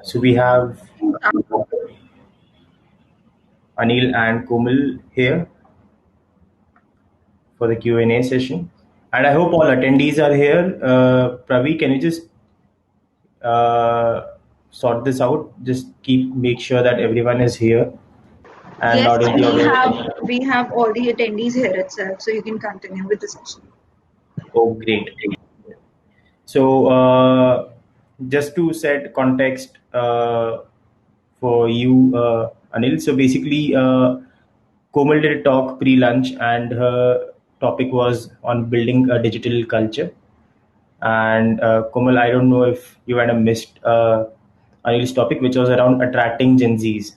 So we have Anil and Komal here for the Q&A session. And I hope all attendees are here. Pravi, can you just uh, sort this out? Just make sure that everyone is here and Yes, not in the other. we have all the attendees here itself, so you can continue with the session. Oh, great. So, just to set context for you, Anil. So basically, Komal did a talk pre-lunch, and her topic was on building a digital culture. And Komal, I don't know if you had missed Anil's topic, which was around attracting Gen Zs,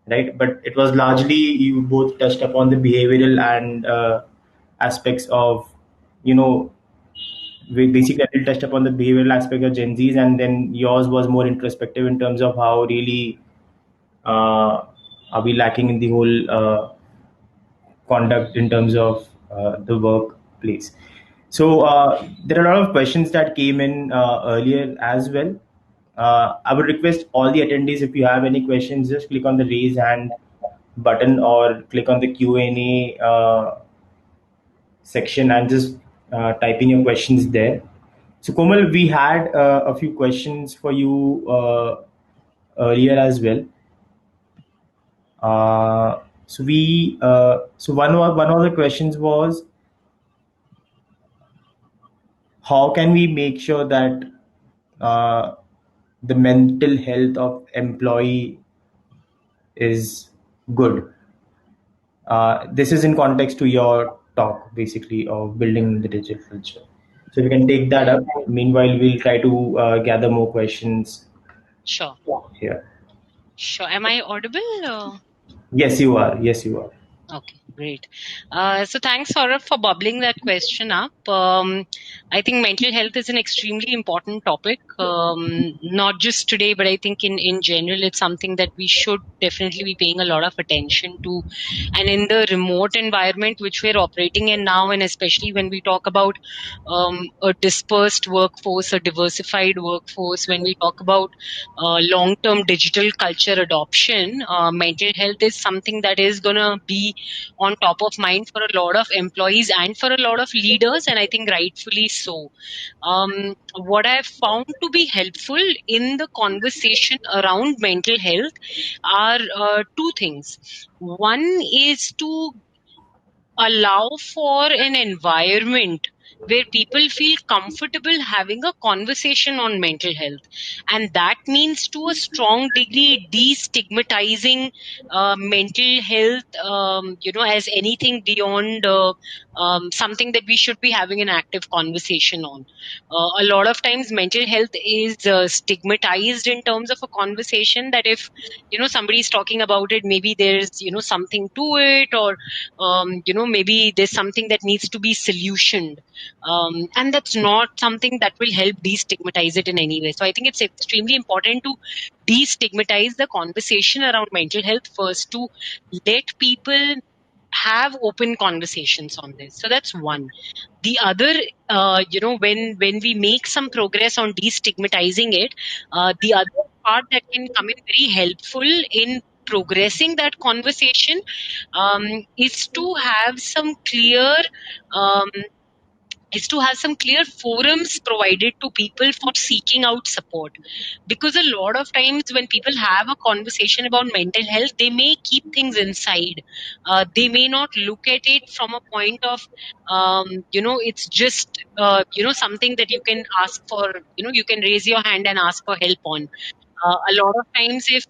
right? But it was largely you both touched upon the behavioral and aspects of, you know, we basically touched upon the behavioral aspect of Gen Zs, and then yours was more introspective in terms of how really are we lacking in the whole conduct in terms of the workplace. So there are a lot of questions that came in earlier as well. I would request all the attendees, if you have any questions, just click on the raise hand button or click on the Q&A section and just type in your questions there. So Komal, we had a few questions for you earlier as well. So one of the questions was, how can we make sure that uh, the mental health of employee is good? This is in context to your talk, basically, of building the digital culture. So we can take that up. Meanwhile, we'll try to gather more questions Sure. here. Sure. Am I audible? Yes, you are. Yes, you are. Okay, great. So thanks, Saurabh, for bubbling that question up. I think mental health is an extremely important topic, not just today, but I think in general, it's something that we should definitely be paying a lot of attention to. And in the remote environment which we're operating in now, and especially when we talk about a dispersed workforce, a diversified workforce, when we talk about long-term digital culture adoption, mental health is something that is going to be on top of mind for a lot of employees and for a lot of leaders, and I think rightfully so. What I've found to be helpful in the conversation around mental health are two things. One is to allow for an environment where people feel comfortable having a conversation on mental health, and that means to a strong degree destigmatizing mental health, as anything beyond something that we should be having an active conversation on. A lot of times mental health is stigmatized in terms of a conversation, that if somebody is talking about it, maybe there's something to it, or maybe there's something that needs to be solutioned, and that's not something that will help destigmatize it in any way. So I think it's extremely important to destigmatize the conversation around mental health first, to let people have open conversations on this. So that's one. The other, when we make some progress on destigmatizing it, the other part that can come in very helpful in progressing that conversation is to have some clear um, forums provided to people for seeking out support. Because a lot of times when people have a conversation about mental health, they may keep things inside. They may not look at it from a point of it's just something that you can ask for, you can raise your hand and ask for help on. A lot of times, if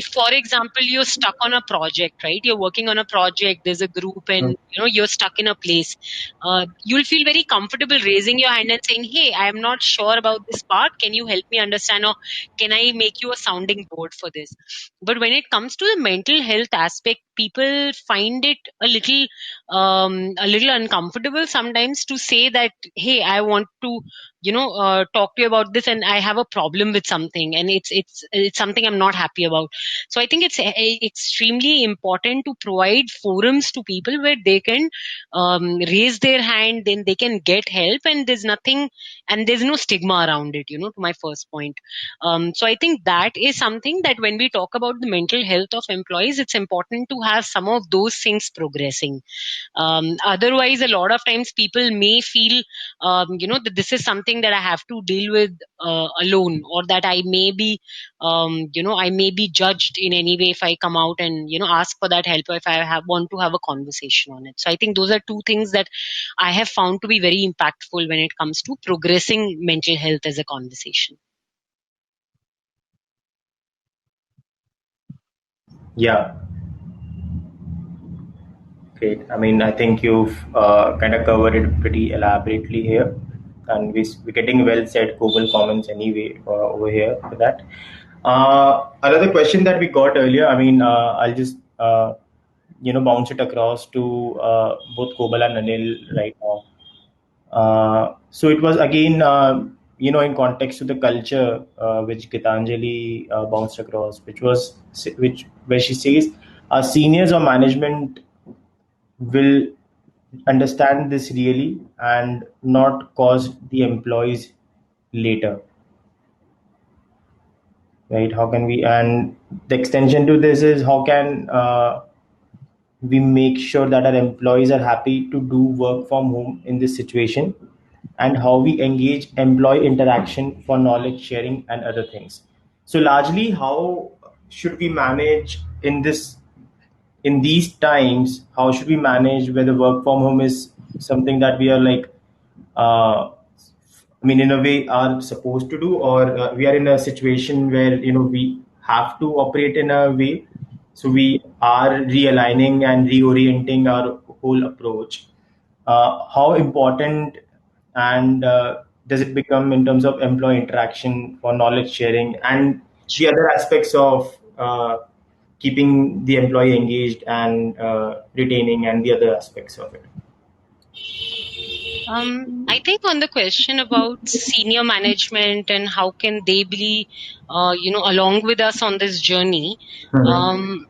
for example you're stuck on a project, right, you're working on a project, there's a group, and you're stuck in a place, you'll feel very comfortable raising your hand and saying, hey, I am not sure about this part, can you help me understand, or can I make you a sounding board for this? But when it comes to the mental health aspect, people find it a little a little uncomfortable sometimes to say that, hey, I want to, talk to you about this, and I have a problem with something, and it's something I'm not happy about. So I think it's extremely important to provide forums to people where they can raise their hand, then they can get help, and there's no stigma around it, to my first point. So I think that is something that when we talk about the mental health of employees, it's important to have some of those things progressing. Otherwise, a lot of times people may feel, that this is something that I have to deal with alone, or that I may be judged in any way if I come out and, ask for that help, or if I want to have a conversation on it. So I think those are two things that I have found to be very impactful when it comes to progressing mental health as a conversation. Yeah, great. I mean, I think you've kind of covered it pretty elaborately here, and we're getting well said global comments anyway over here for that. Another question that we got earlier, I mean, I'll just bounce it across to both Kobal and Anil right now. So it was again, in context to the culture which Gitanjali bounced across, which where she says, seniors or management will understand this really and not cause the employees later, right? How can we, and the extension to this is, how can we make sure that our employees are happy to do work from home in this situation, and how we engage employee interaction for knowledge sharing and other things. So largely, how should we manage in these times? How should we manage whether work from home is something that we are like, I mean, in a way, are supposed to do, or we are in a situation where we have to operate in a way. So we are realigning and reorienting our whole approach. How important and does it become in terms of employee interaction for knowledge sharing and the other aspects of keeping the employee engaged and retaining and the other aspects of it? I think on the question about senior management and how can they be, along with us on this journey, Mhm. um,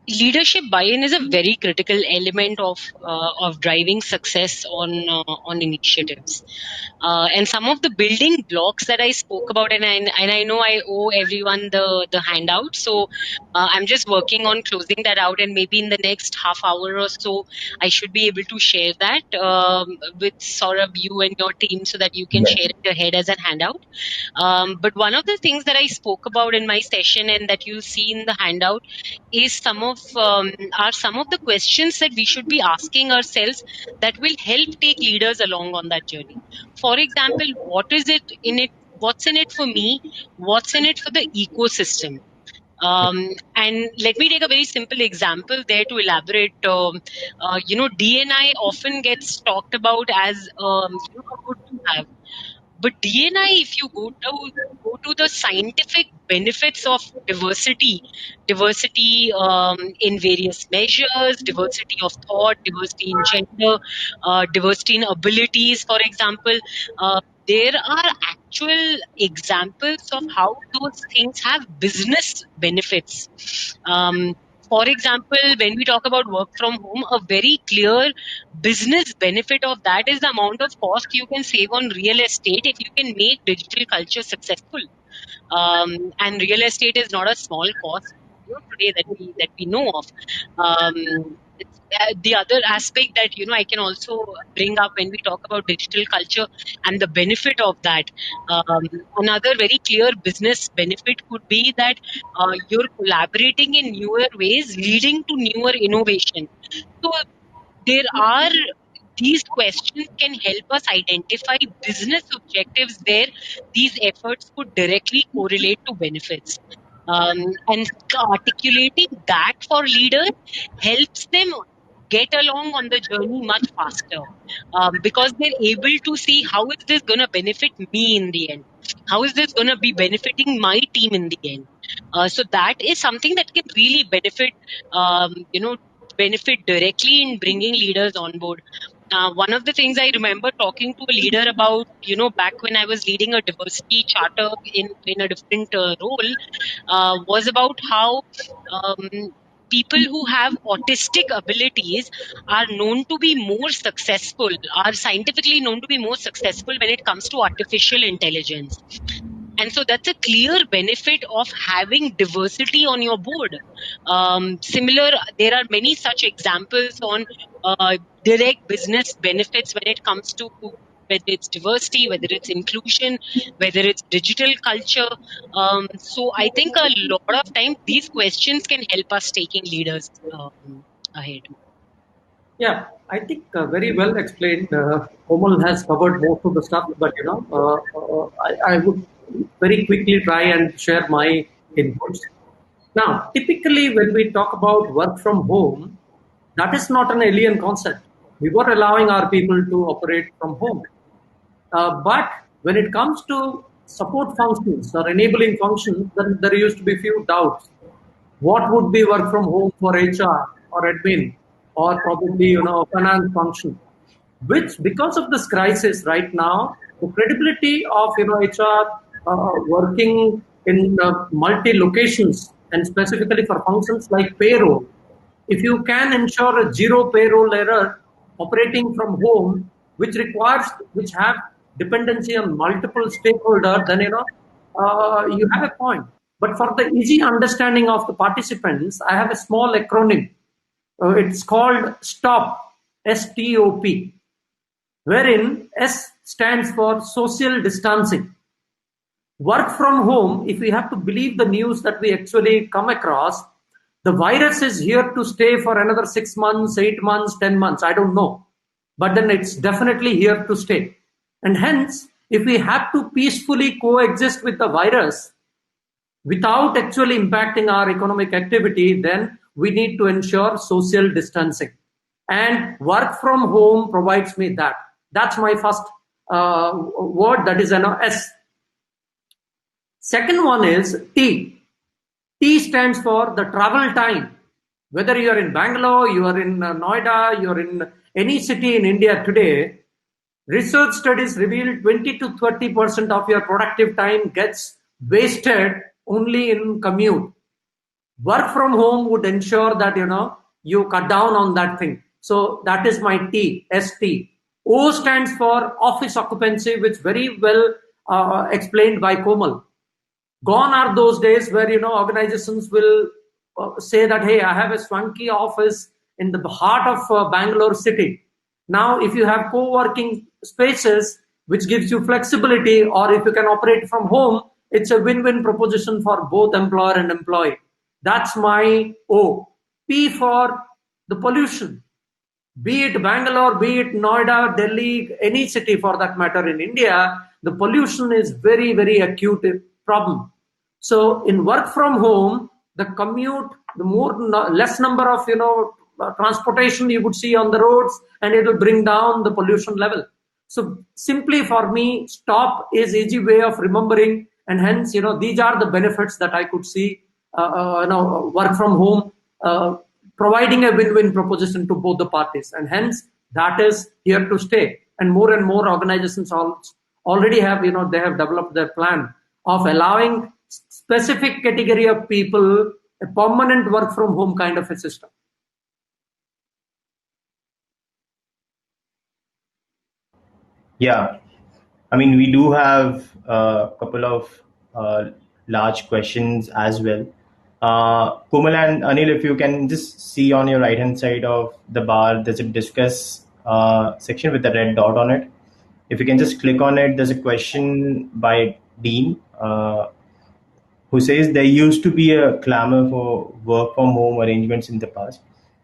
leadership buy-in is a very critical element of driving success on initiatives. And some of the building blocks that I spoke about, and I know I owe everyone the handout, so I'm just working on closing that out, and maybe in the next half hour or so, I should be able to share that with Saurabh, you and your team, so that you can Yeah. share it ahead as a handout. But one of the things that I spoke about in my session and that you'll see in the handout is some of the questions that we should be asking ourselves that will help take leaders along on that journey. For example, what's in it for me? What's in it for the ecosystem? And let me take a very simple example there to elaborate. DNI often gets talked about as a good to have. But DNI, if you go to the scientific benefits of diversity in various measures, diversity of thought, diversity in gender, diversity in abilities, for example, there are actual examples of how those things have business benefits. For example, when we talk about work from home, a very clear business benefit of that is the amount of cost you can save on real estate if you can make digital culture successful. And real estate is not a small cost, today that we know of. The other aspect that I can also bring up when we talk about digital culture and the benefit of that. Another very clear business benefit could be that you're collaborating in newer ways, leading to newer innovation. So there are these questions can help us identify business objectives where these efforts could directly correlate to benefits. And articulating that for leaders helps them get along on the journey much faster, because they're able to see how is this going to benefit me in the end, how is this going to be benefiting my team in the end. So that is something that can really benefit, benefit directly in bringing leaders on board. One of the things I remember talking to a leader about, back when I was leading a diversity charter in a different role, was about how um, people who have autistic abilities are known to be more successful, are scientifically known to be more successful when it comes to artificial intelligence. And so that's a clear benefit of having diversity on your board. There are many such examples on direct business benefits when it comes to whether it's diversity, whether it's inclusion, whether it's digital culture. So I think a lot of time these questions can help us taking leaders ahead. Yeah, I think very well explained. Komal has covered most of the stuff, but I would very quickly try and share my inputs. Now, typically, when we talk about work from home, that is not an alien concept. We were allowing our people to operate from home. But when it comes to support functions or enabling functions, then there used to be few doubts. What would be work from home for HR or admin or probably finance function? Which because of this crisis right now, the credibility of HR working in multi locations and specifically for functions like payroll, if you can ensure a zero payroll error operating from home, which have dependency on multiple stakeholders, then you have a point. But for the easy understanding of the participants, I have a small acronym. It's called STOP, STOP, wherein S stands for social distancing. Work from home, if we have to believe the news that we actually come across, the virus is here to stay for another 6 months, 8 months, 10 months. I don't know. But then it's definitely here to stay. And hence, if we have to peacefully coexist with the virus without actually impacting our economic activity, then we need to ensure social distancing. And work from home provides me that. That's my first word, that is an S. Second one is T. T stands for the travel time. Whether you are in Bangalore, you are in Noida, you are in any city in India today, research studies reveal 20 to 30% of your productive time gets wasted only in commute. Work from home would ensure that you cut down on that thing. So that is my T, ST. O stands for office occupancy, which very well explained by Komal. Gone are those days where organizations will say that, hey, I have a swanky office in the heart of Bangalore city. Now, if you have co-working spaces which gives you flexibility, or if you can operate from home, it's a win-win proposition for both employer and employee. That's my O. P for the pollution. Be it Bangalore, be it Noida, Delhi, any city for that matter in India, the pollution is very, very acute problem. So in work from home, the commute, the less number of transportation you would see on the roads, and it will bring down the pollution level. So simply for me, STOP is easy way of remembering, and hence these are the benefits that I could see. Work from home providing a win-win proposition to both the parties, and hence that is here to stay. And more organizations already have they have developed their plan of allowing specific category of people a permanent work from home kind of a system. Yeah, I mean, we do have a couple of large questions as well. Komal and Anil, if you can just see on your right hand side of the bar, there's a discuss section with a red dot on it. If you can just click on it, there's a question by Dean who says there used to be a clamor for work from home arrangements in the past.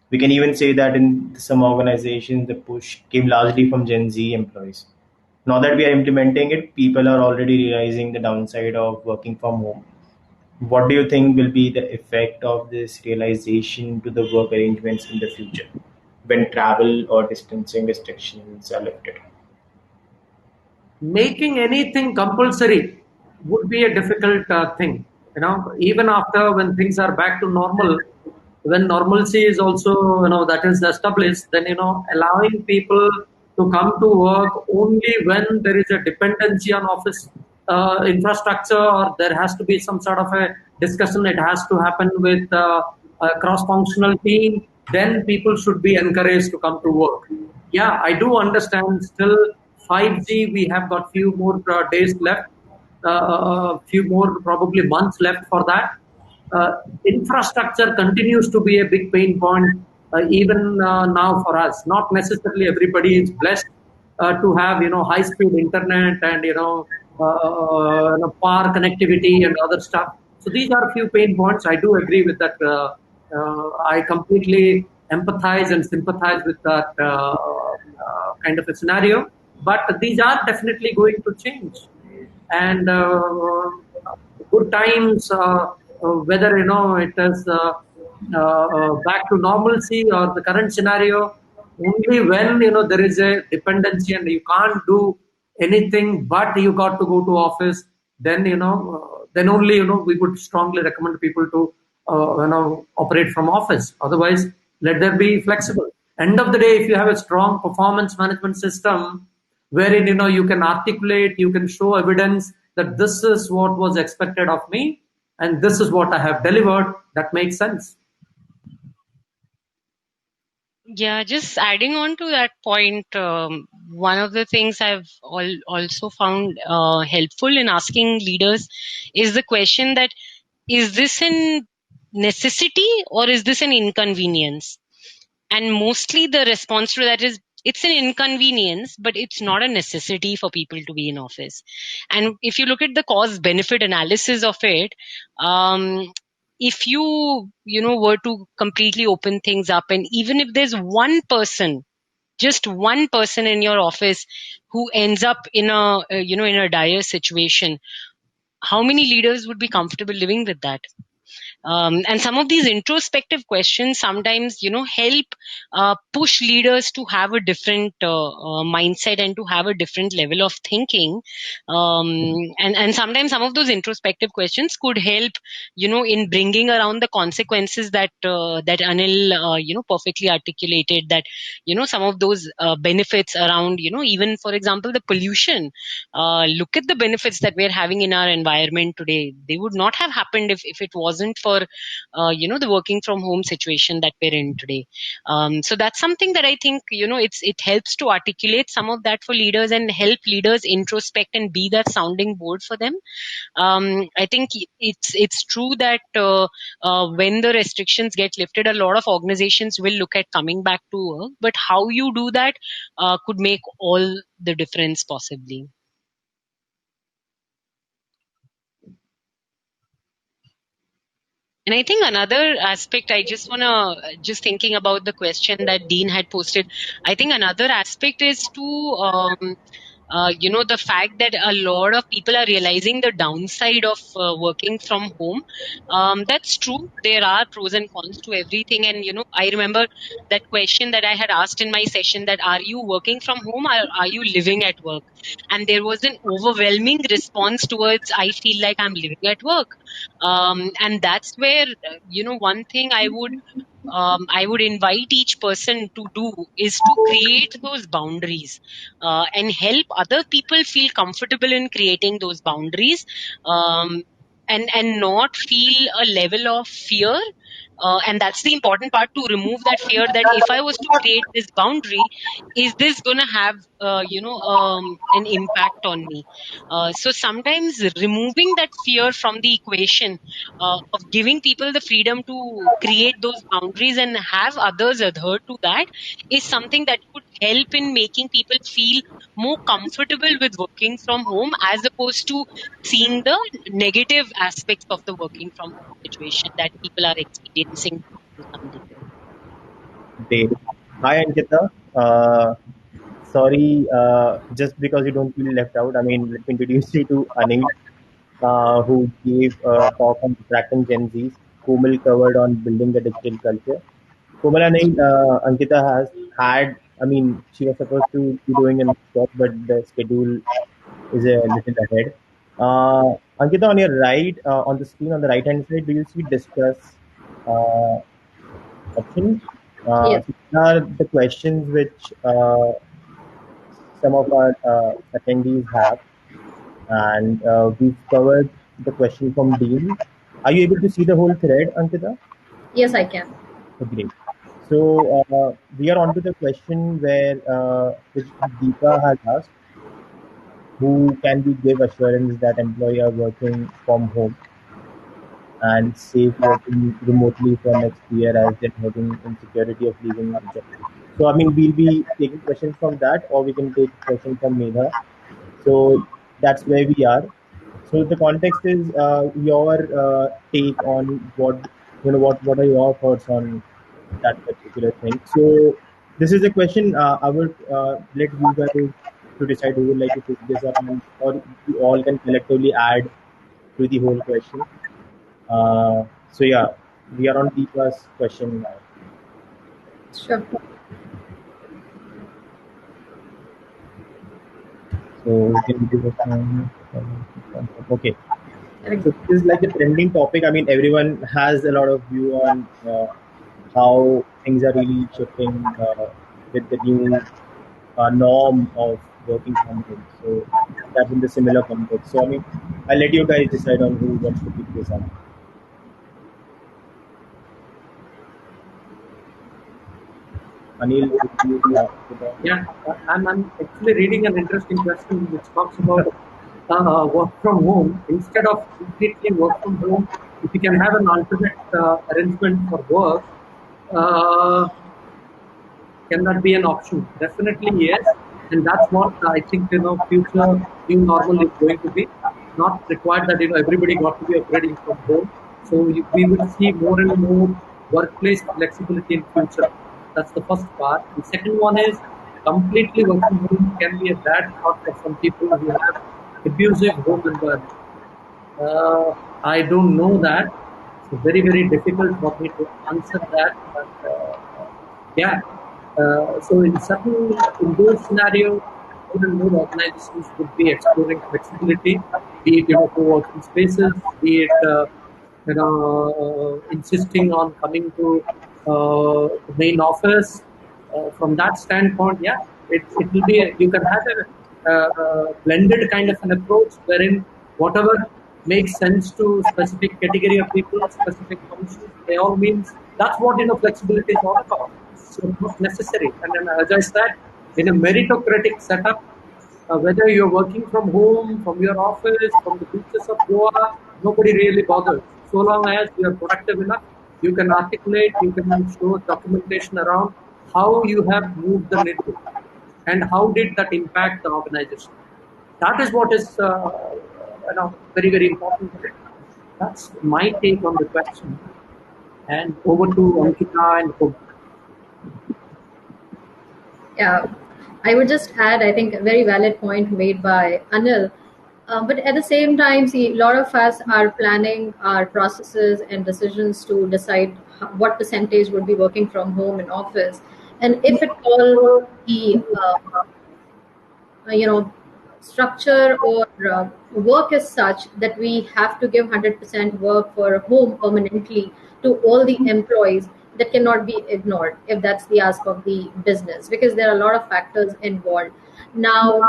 We can even say that in some organizations, the push came largely from Gen Z employees. Now that we are implementing it, people are already realizing the downside of working from home. What do you think will be the effect of this realization to the work arrangements in the future when travel or distancing restrictions are lifted? Making anything compulsory would be a difficult thing. Even after when things are back to normal, when normalcy is also, that is established, then, allowing people to come to work only when there is a dependency on office infrastructure, or there has to be some sort of a discussion, it has to happen with a cross-functional team, then people should be encouraged to come to work. Yeah, I do understand still 5G, we have got few more days left, few more probably months left for that. Infrastructure continues to be a big pain point, even now for us. Not necessarily everybody is blessed to have high speed internet and power connectivity and other stuff. So these are a few pain points. I do agree with that. I completely empathize and sympathize with that kind of a scenario. But these are definitely going to change, and good times, whether it is back to normalcy or the current scenario, only when there is a dependency and you can't do anything but you got to go to office, then then only we would strongly recommend people to operate from office. Otherwise, let there be flexible. End of the day, if you have a strong performance management system wherein you can articulate, you can show evidence that this is what was expected of me and this is what I have delivered, that makes sense. Yeah, just adding on to that point, one of the things I've also found helpful in asking leaders is the question that, is this a necessity or is this an inconvenience? And mostly the response to that is, it's an inconvenience, but it's not a necessity for people to be in office. And if you look at the cost benefit analysis of it, if you were to completely open things up, and even if there's one person, just one person in your office who ends up in a in a dire situation, how many leaders would be comfortable living with that? And some of these introspective questions sometimes, help push leaders to have a different mindset and to have a different level of thinking. And sometimes some of those introspective questions could help, in bringing around the consequences that that Anil, perfectly articulated. That some of those benefits around, even for example, the pollution. Look at the benefits that we're having in our environment today. They would not have happened if it wasn't for the working from home situation that we're in today. So that's something that I think it helps to articulate some of that for leaders and help leaders introspect and be that sounding board for them. I think it's true that when the restrictions get lifted, a lot of organizations will look at coming back to work, but how you do that could make all the difference possibly. And I think another aspect, I just want to, just thinking about the question that Dean had posted, I think another aspect is to, the fact that a lot of people are realizing the downside of working from home. That's true. There are pros and cons to everything. And, I remember that question that I had asked in my session, that are you working from home or are you living at work? And there was an overwhelming response towards, I feel like I'm living at work. And that's where, one thing I would invite each person to do is to create those boundaries and help other people feel comfortable in creating those boundaries, and not feel a level of fear. And that's the important part, to remove that fear that if I was to create this boundary, is this going to have, an impact on me? So sometimes removing that fear from the equation, of giving people the freedom to create those boundaries and have others adhere to that, is something that could help in making people feel more comfortable with working from home, as opposed to seeing the negative aspects of the working from home situation that people are experiencing to some degree. Dave. Hi, Ankita. Sorry, just because you don't feel left out, I mean, let me introduce you to Anil, who gave a talk on attracting Gen Zs. Komal covered on building the digital culture. Komal and Ankita has had, I mean, she was supposed to be doing a talk, but the schedule is a little ahead. Ankita, on your right, on the screen on the right hand side, do you see discuss? Uh, options. Yes. These are the questions which some of our attendees have, and we've covered the question from Dean. Are you able to see the whole thread, Ankita? Yes, I can. Great. So we are on to the question where which Deepa has asked, who can we give assurance that employee are working from home and safe working remotely for next year as they're having insecurity of leaving the job. So I mean we'll be taking questions from that, or we can take question from Medha. So that's where we are. So the context is your take on what are your thoughts on that particular thing. So this is a question I would let you guys to decide who would like to take this up, and or you all can collectively add to the whole question. So yeah, we are on Deepa's question now. Sure. So we can do this one. Okay. Correct. So this is like a trending topic. I mean, everyone has a lot of view on how things are really shifting with the new norm of working from home. So that's in the similar context. So I mean, I'll let you guys decide on who wants to pick this up. Anil, would you, Yeah, I'm actually reading an interesting question which talks about work from home. Instead of completely work from home, if you can have an alternate arrangement for work, uh, can that be an option? Definitely yes, and that's what I think future new normal is going to be. Not required that everybody got to be operating from home. So we will see more and more workplace flexibility in future. That's the first part. The second one is completely work from home can be a bad thought for some people who have abusive home environment. I don't know that. It's very, very difficult for me to answer that. But yeah, so in those scenarios, more and more organizations would be exploring flexibility, be it co-working spaces, be it insisting on coming to the main office. From that standpoint, yeah, it will be you can have a blended kind of an approach wherein whatever makes sense to specific category of people, specific functions, by all means, that's what flexibility is all about. So not necessary. And then, as I said, in a meritocratic setup, whether you're working from home, from your office, from the beaches of Goa, nobody really bothers. So long as you're productive enough, you can articulate, you can show documentation around how you have moved the needle and how did that impact the organization. That is what is very, very important. That's my take on the question. And over to Ankita and Hope. Yeah, I would just add, I think, a very valid point made by Anil. But at the same time, see, a lot of us are planning our processes and decisions to decide what percentage would be working from home and office. And if at all the structure or work is such that we have to give 100% work for home permanently to all the employees, that cannot be ignored if that's the ask of the business, because there are a lot of factors involved. Now,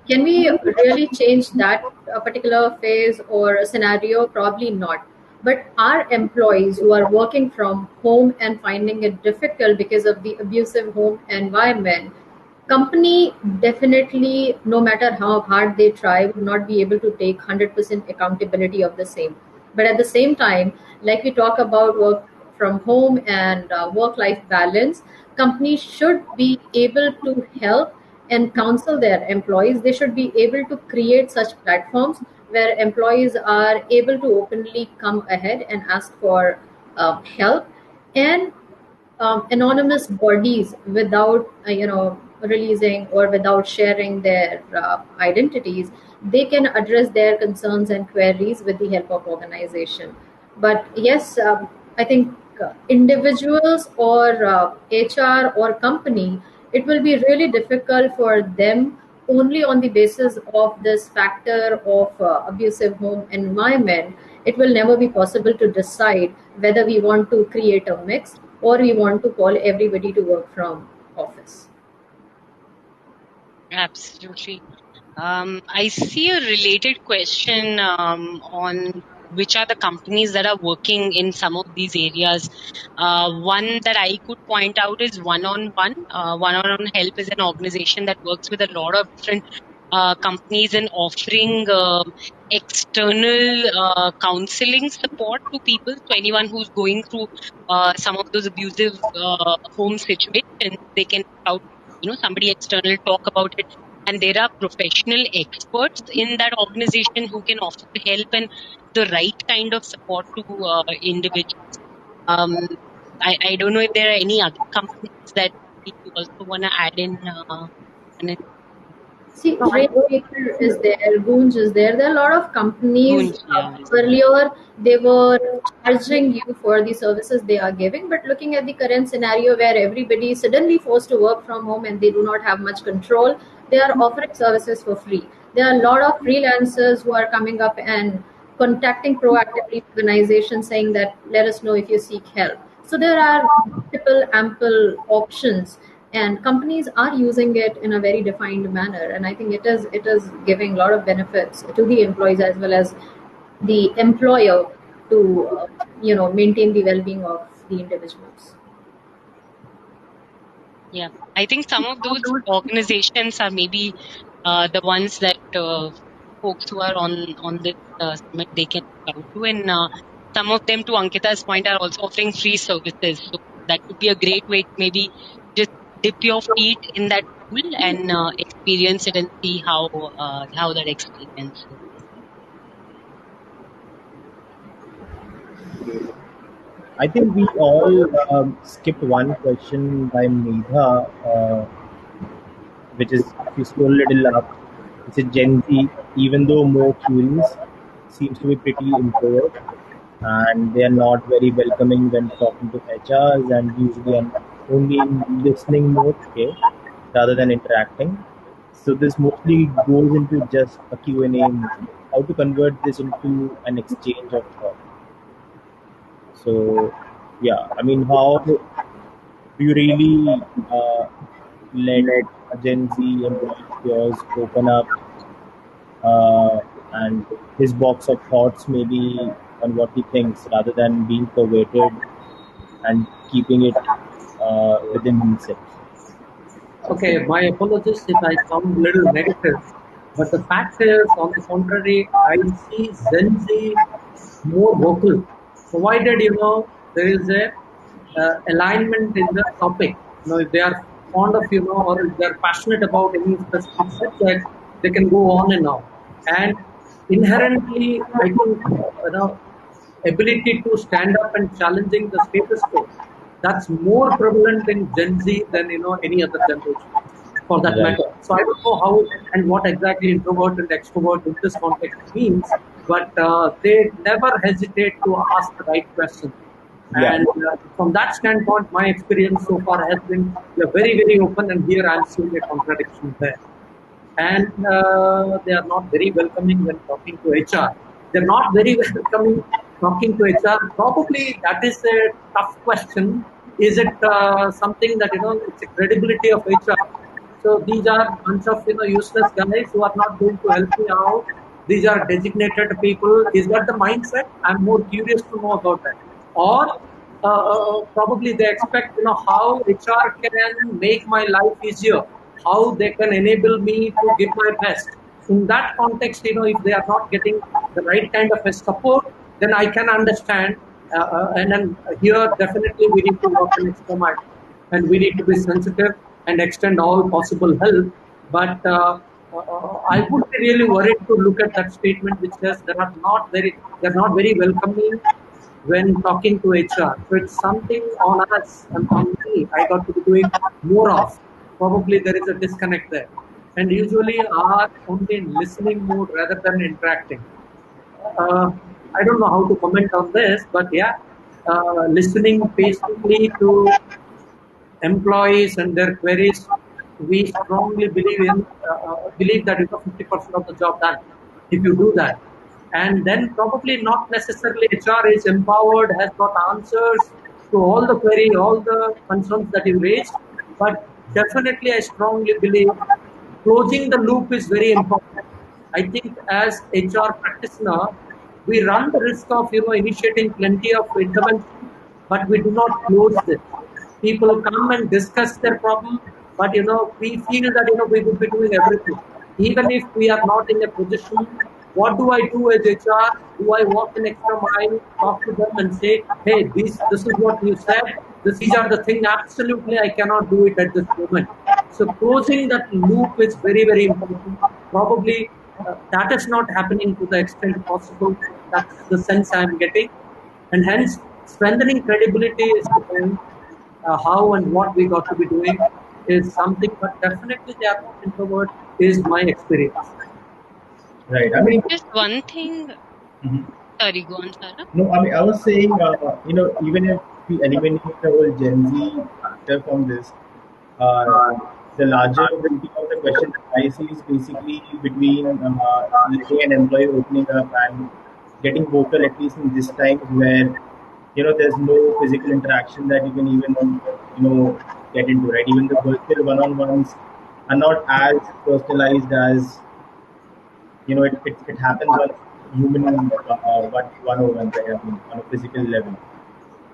can we really change that particular phase or scenario? Probably not. But our employees who are working from home and finding it difficult because of the abusive home environment, company definitely, no matter how hard they try, would not be able to take 100% accountability of the same. But at the same time, like we talk about work from home and work life balance, companies should be able to help and counsel their employees. They should be able to create such platforms where employees are able to openly come ahead and ask for help, and anonymous bodies without releasing or without sharing their identities, they can address their concerns and queries with the help of organization. But yes, I think individuals or HR or company, it will be really difficult for them only on the basis of this factor of abusive home environment. It will never be possible to decide whether we want to create a mix or we want to call everybody to work from office. Absolutely. I see a related question on which are the companies that are working in some of these areas. One that I could point out is One on One. One on One Help is an organization that works with a lot of different companies in offering external counseling support to people. So anyone who's going through some of those abusive home situations, they can out somebody external talk about it, and there are professional experts in that organization who can offer help and the right kind of support to individuals. Um, I don't know if there are any other companies that you also want to add in. And See, Rainmaker is there, Goonj is there. There are a lot of companies. Gunj, yeah. Earlier, they were charging you for the services they are giving, but looking at the current scenario where everybody is suddenly forced to work from home and they do not have much control, they are offering services for free. There are a lot of freelancers who are coming up and contacting proactively organizations saying that let us know if you seek help. So there are multiple ample options, and companies are using it in a very defined manner, and I think it is giving a lot of benefits to the employees as well as the employer to maintain the well-being of the individuals. Yeah, I think some of those organizations are maybe the ones that folks who are on this summit they can reach out to, and some of them, to Ankita's point, are also offering free services. So that would be a great way to maybe just dip your feet in that pool and experience it and see how that experience is. I think we all skipped one question by Medha, which is, if you scroll a little up, it's a Gen Z, even though more curious, seems to be pretty introvert, and they are not very welcoming when talking to HRs, and usually only in listening mode, okay, rather than interacting. So this mostly goes into just a Q&A mode. How to convert this into an exchange of thought. So yeah, I mean, how do you really let a Gen Z employee of yours open up and his box of thoughts maybe on what he thinks rather than being perverted and keeping it within himself? Okay, my apologies if I sound a little negative, but the fact is, on the contrary, I see Gen Z more vocal, provided there is a alignment in the topic. If they are fond of or if they are passionate about any specific subject, they can go on and on. And inherently, I think ability to stand up and challenging the status quo. That's more prevalent in Gen Z than any other generation, for that Right. matter. So I don't know how and what exactly introvert and extrovert in this context means, but they never hesitate to ask the right question. Yeah. And from that standpoint, my experience so far has been very, very open, and here I'm seeing a contradiction there. And they are not very welcoming when talking to HR. They're not very welcoming talking to HR. Probably that is a tough question. Is it something that it's a credibility of HR? So these are bunch of useless guys who are not going to help me out. These are designated people. Is that the mindset? I'm more curious to know about that. Or probably they expect how HR can make my life easier, how they can enable me to give my best. In that context, if they are not getting the right kind of a support, then I can understand. And then here, definitely, we need to work an extra mile, and we need to be sensitive and extend all possible help. But I would be really worried to look at that statement which says they're not very welcoming when talking to HR. So it's something on us and on me. I got to be doing more of. Probably there is a disconnect there, and usually are only in listening mode rather than interacting. Uh, I don't know how to comment on this, but yeah, listening patiently to employees and their queries, we strongly believe that 50% of the job done if you do that. And then probably not necessarily HR is empowered, has got answers. to all the query, all the concerns that you raised. But definitely, I strongly believe closing the loop is very important. I think as HR practitioner, we run the risk of initiating plenty of intervention, but we do not close this. People come and discuss their problem, but we feel that we would be doing everything. Even if we are not in a position, what do I do as HR? Do I walk an extra mile, talk to them and say, hey, this is what you said, these are the things, absolutely I cannot do it at this moment. So closing that loop is very, very important. Probably that is not happening to the extent possible. That's the sense I'm getting. And hence, strengthening credibility is the point. How and what we got to be doing is something, but definitely they are not introvert, is my experience. Right. I mean, Just one thing. mhm. Sorry, go on, Sarah. No, I mean, I was saying, even if we eliminate the whole Gen Z factor from this, uh, the larger beauty of the question that I see is basically between letting an employee opening up and getting vocal, at least in this time where there's no physical interaction that you can even get into, right? Even the virtual one-on-ones are not as personalized as it happens on human one-on-one, right? I mean, on a physical level.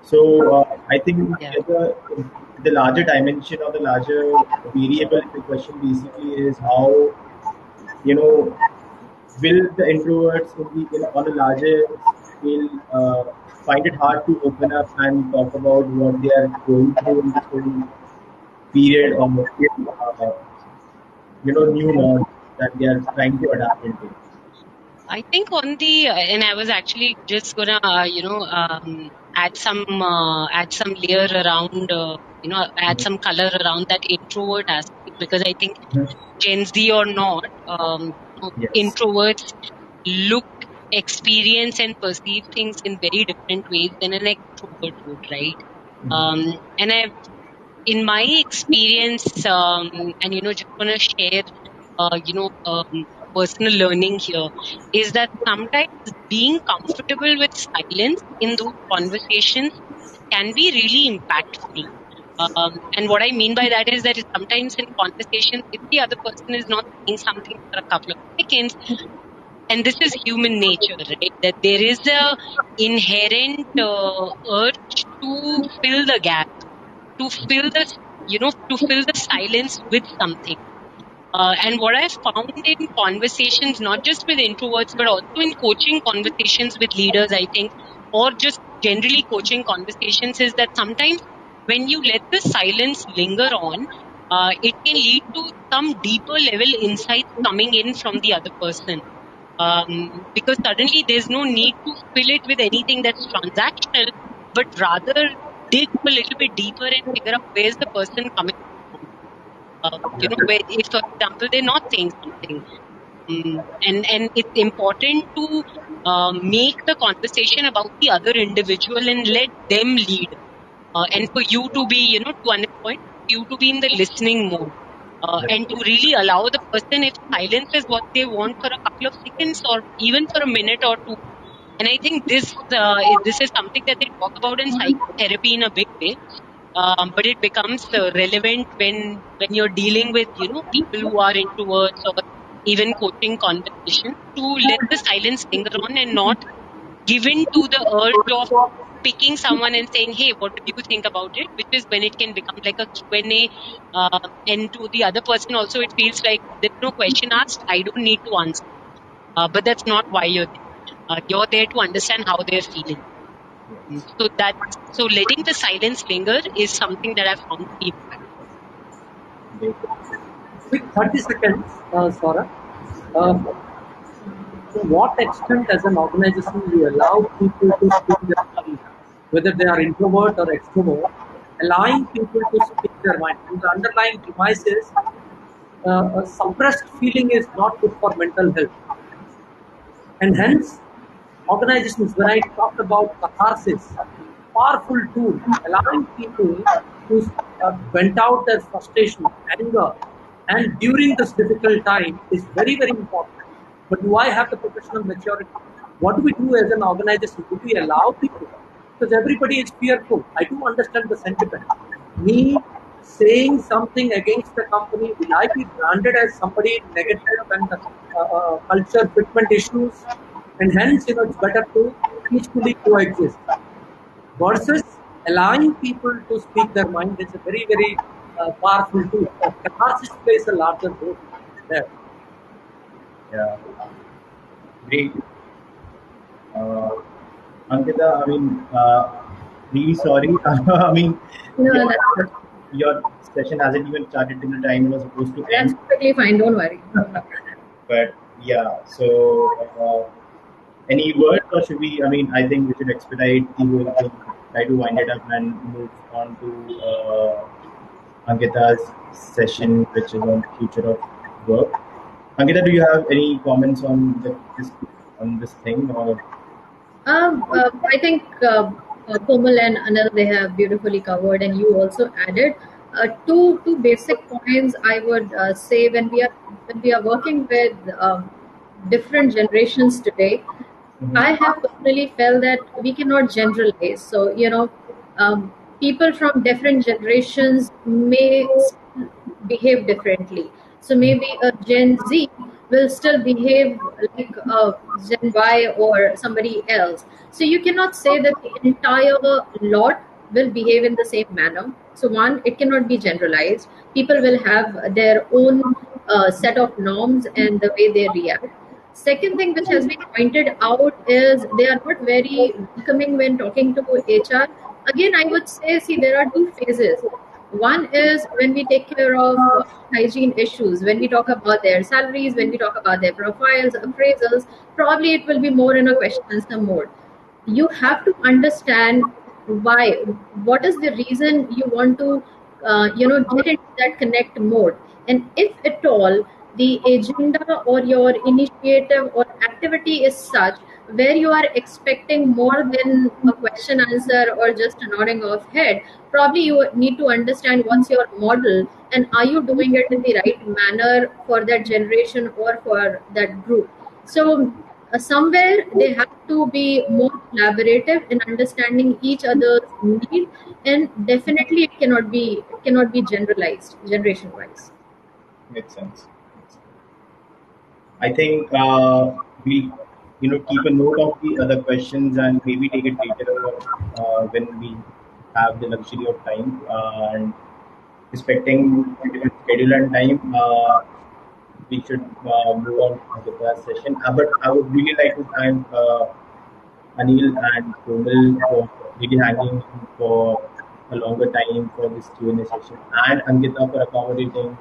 So I think Yeah. the larger dimension or the larger variable in the question basically is how will the introverts on a larger scale find it hard to open up and talk about what they are going through in this whole period of new norms that they are trying to adapt into. I think on the and I was actually just gonna add some layer around add some color around that introvert aspect, because I think Mhm. Gen Z or not, Yes. introverts look, experience, and perceive things in very different ways than an extrovert would, right? And I've, in my experience, and just want to share, personal learning here, is that sometimes being comfortable with silence in those conversations can be really impactful. And what I mean by that is that sometimes in conversations, if the other person is not saying something for a couple of seconds, and this is human nature, right? That there is a inherent urge to fill the gap, to fill the to fill the silence with something. And what I've found in conversations, not just with introverts, but also in coaching conversations with leaders, I think, or just generally coaching conversations, is that sometimes when you let the silence linger on, it can lead to some deeper level insights coming in from the other person. Because suddenly there's no need to fill it with anything that's transactional, but rather dig a little bit deeper and figure out where's the person coming from. Where if, for example, they're not saying something, and it's important to make the conversation about the other individual and let them lead, and for you to be, to an point, you to be in the listening mode, and to really allow the person, if silence is what they want for a couple of seconds or even for a minute or two. And I think this is something that they talk about in psychotherapy in a big way, but it becomes relevant when you're dealing with people who are introverts, or even coaching conversations, to let the silence linger on and not give in to the urge of picking someone and saying, hey, what do you think about it? Which is when it can become like a Q&A, and to the other person also it feels like there's no question asked, I don't need to answer. But that's not why you're there. You're there to understand how they're feeling. So letting the silence linger is something that I've found to be Quick 30 seconds, Sora. To what extent, as an organization, you allow people to speak their mind, whether they are introvert or extrovert, allowing people to speak their mind. And the underlying premise is a suppressed feeling is not good for mental health. And hence, organizations, when I talked about catharsis, powerful tool, allowing people to vent out their frustration, anger, and during this difficult time is very, very important. But do I have the professional maturity? What do we do as an organization? Do we allow people because everybody is fearful. I do understand the sentiment. Me saying something against the company, will I be branded as somebody negative and culture fitment issues? And hence, it's better to peacefully coexist versus allowing people to speak their mind is a very, very powerful tool. Catharsis plays a larger role there. Yeah, great. Ankita, I mean, really sorry. I mean, No, your, that's good. your session hasn't even started till the time it was supposed to That's end. perfectly fine. Don't worry. But yeah, so any words, or should we? I mean, I think we should expedite the whole thing, try to wind it up, and move on to Ankita's session, which is on the future of work. Ankita, do you have any comments on this thing, or? I think Komal and Anil, they have beautifully covered, and you also added two basic points. I would say when we are working with different generations today, I have personally felt that we cannot generalize. So, people from different generations may still behave differently. So, maybe a Gen Z will still behave like a Gen Y or somebody else. So, you cannot say that the entire lot will behave in the same manner. So, one, it cannot be generalized. People will have their own set of norms and the way they react. Second thing which has been pointed out is they are not very welcoming when talking to HR. Again, I would say, see, there are two phases. One is when we take care of hygiene issues, when we talk about their salaries, when we talk about their profiles, appraisals, probably it will be more in a question answer mode. You have to understand why, what is the reason you want to get into that connect mode, and if at all the agenda or your initiative or activity is such where you are expecting more than a question answer or just a nodding of head, probably you need to understand what's your model and are you doing it in the right manner for that generation or for that group. So somewhere they have to be more collaborative in understanding each other's need, and definitely it cannot be generalized generation wise. Makes sense. I think we, keep a note of the other questions and maybe take it later when we have the luxury of time and respecting different schedule and time. We should move on to the first session. But I would really like to thank Anil and Komal for really hanging for a longer time for this Q&A session, and Ankita for accommodating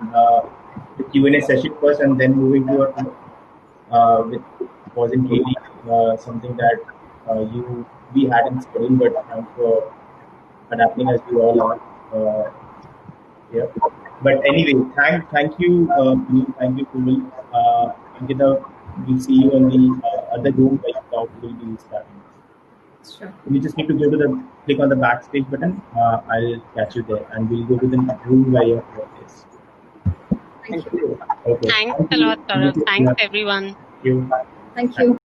the Q&A session first and then moving to which wasn't really something that we had in schedule, but thanks for adapting as we all are here. But anyway, thank you, Anil, thank you, Komal. Ankita, we'll see you in the other room where you talk will be starting. Sure. You just need to go to click on the backstage button. I'll catch you there, and we'll go to the room where your work is. Thank you. Okay. Thanks Thank a you. lot, Saurabh. Thanks, everyone. Thank you. Thank you.